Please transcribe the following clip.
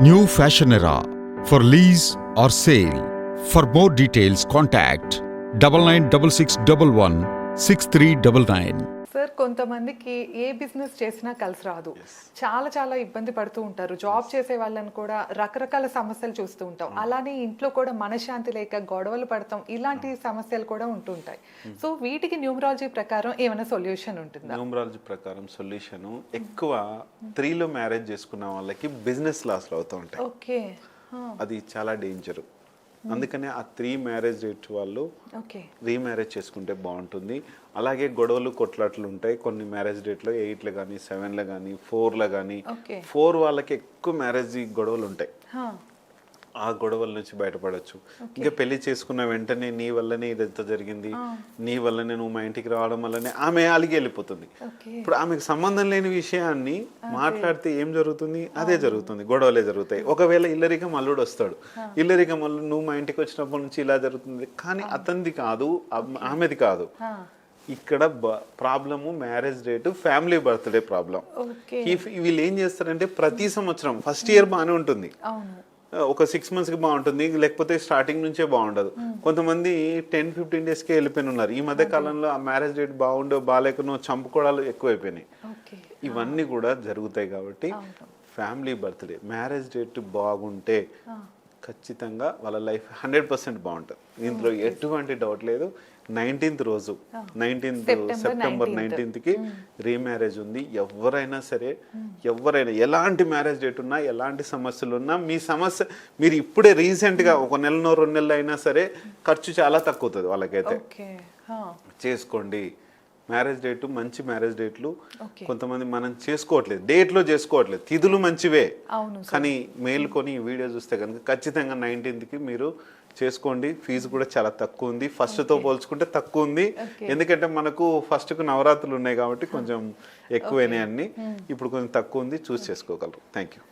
New Fashion Era for lease or sale. For more details, contact 996611 6399. Sir కొంతమందికి ఏ business చేసినా కలిసి రాదు. చాలా చాలా ఇబ్బంది పడుతూ ఉంటారు. జాబ్ చేసే వాళ్ళని కూడా రకరకాల సమస్యలు చూస్తూ ఉంటాం. అలానే ఇంట్లో కూడా మనశ్శాంతి లేక గొడవలు పడతాం, ఇలాంటి సమస్యలు కూడా ఉంటుంటాయి. సో వీటికి న్యూమరాలజీ ప్రకారం ఏమైనా సొల్యూషన్ ఉంటుందా? న్యూమరాలజీ ప్రకారం సొల్యూషన్ ఎక్కువ 3లో మ్యారేజ్ చేసుకున్న వాళ్ళకి బిజినెస్ లాస్లు అవుతూ ఉంటాయి. ఓకే, అది చాలా డేంజర్. అందుకనే ఆ 3 మ్యారేజ్ డేట్ వాళ్ళు రీమ్యారేజ్ చేసుకుంటే బాగుంటుంది. అలాగే గొడవలు కొట్లాట్లు ఉంటాయి కొన్ని మ్యారేజ్ డేట్లో 8లో కానీ 7లో కానీ 4లో కానీ 4 వాళ్ళకి ఎక్కువ మ్యారేజ్ గొడవలు ఉంటాయి. ఆ గొడవల నుంచి బయటపడవచ్చు. ఇంకా పెళ్లి చేసుకున్న వెంటనే నీ వల్లనే ఇదంతా జరిగింది, నీ వల్లనే నువ్వు మా ఇంటికి రావడం వల్లనే ఆమె అలిగి వెళ్ళిపోతుంది. ఇప్పుడు ఆమెకు సంబంధం లేని విషయాన్ని మాట్లాడితే ఏం జరుగుతుంది? అదే జరుగుతుంది, గొడవలే జరుగుతాయి. ఒకవేళ ఇల్లరికం అల్లుడు వస్తాడు, ఇల్లరికం అల్లుడు నువ్వు మా ఇంటికి వచ్చినప్పటి నుంచి ఇలా జరుగుతుంది, కానీ అతనిది కాదు, ఆమెది కాదు. ఇక్కడ problem marriage date, family birthday problem. వీళ్ళు ఏం చేస్తారంటే ప్రతి సంవత్సరం ఫస్ట్ ఇయర్ బాగానే ఉంటుంది, ఒక 6 monthsకి బాగుంటుంది, లేకపోతే స్టార్టింగ్ నుంచే బాగుండదు. కొంతమంది 10-15 daysకే వెళ్ళిపోయిన ఉన్నారు. ఈ మధ్య కాలంలో ఆ మ్యారేజ్ డేట్ బాగాలేకనో చంపుకోవడాలు ఎక్కువైపోయినాయి. ఇవన్నీ కూడా జరుగుతాయి. కాబట్టి ఫ్యామిలీ బర్త్డే మ్యారేజ్ డేట్ బాగుంటే ఖచ్చితంగా వాళ్ళ లైఫ్ 100% బాగుంటుంది. ఇందులో ఎటువంటి డౌట్ లేదు. 19th రోజు 19th సెప్టెంబర్ 19th రీమ్యారేజ్ ఉంది. ఎవరైనా సరే, ఎవరైనా ఎలాంటి మ్యారేజ్ డేట్ ఉన్నా, ఎలాంటి సమస్యలు ఉన్నా, మీ సమస్య మీరు ఇప్పుడే రీసెంట్గా 1 నెలనో 2 నెలలు అయినా సరే ఖర్చు చాలా తక్కువ అవుతుంది వాళ్ళకైతే. చేసుకోండి మ్యారేజ్ డేట్, మంచి మ్యారేజ్ డేట్లు. కొంతమంది మనం చేసుకోవట్లేదు, డేట్లో చేసుకోవట్లేదు, తిథులు మంచివే, కానీ మేలుకొని ఈ వీడియో చూస్తే కనుక ఖచ్చితంగా 19th మీరు చేసుకోండి. ఫీజు కూడా చాలా తక్కువ ఉంది, ఫస్ట్తో పోల్చుకుంటే తక్కువ ఉంది. ఎందుకంటే మనకు ఫస్ట్కు నవరాత్రులు ఉన్నాయి కాబట్టి కొంచెం ఎక్కువైనాయి అన్ని, ఇప్పుడు కొంచెం తక్కువ ఉంది, చూస్ చేసుకోగలరు. Thank you.